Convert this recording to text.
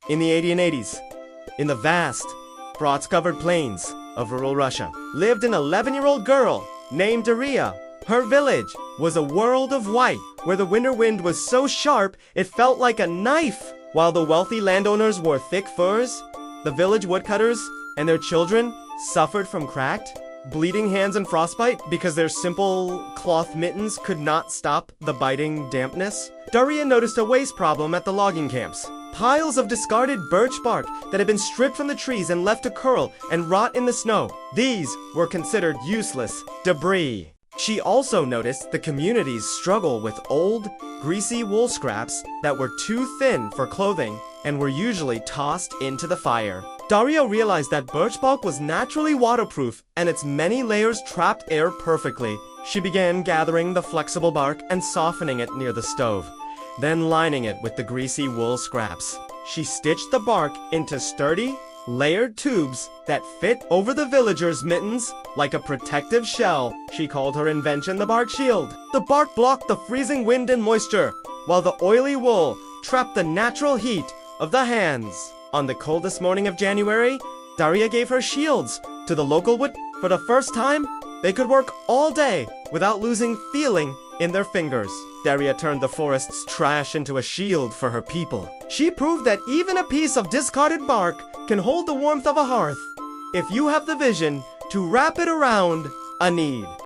In the 1880s, in the vast, frost-covered plains of rural Russia, lived an 11-year-old girl named Daria. Her village was a world of white, where the winter wind was so sharp it felt like a knife. While the wealthy landowners wore thick furs, the village woodcutters and their children suffered from cracked, bleeding hands and frostbite because their simple cloth mittens could not stop the biting dampness. Daria noticed a waste problem at the logging camps. Piles of discarded birch bark that had been stripped from the trees and left to curl and rot in the snow. These were considered useless debris. She also noticed the community's struggle with old, greasy wool scraps that were too thin for clothing and were usually tossed into the fire. Daria realized that birch bark was naturally waterproof and its many layers trapped air perfectly. She began gathering the flexible bark and softening it near the stove, then lining it with the greasy wool scraps. She stitched the bark into sturdy, layered tubes that fit over the villagers' mittens like a protective shell. She called her invention the bark shield. The bark blocked the freezing wind and moisture, while the oily wool trapped the natural heat of the hands. On the coldest morning of January, Daria gave her shields to the local wood. For the first time, they could work all day without losing feeling in their fingers. Daria turned the forest's trash into a shield for her people. She proved that even a piece of discarded bark can hold the warmth of a hearth if you have the vision to wrap it around a need.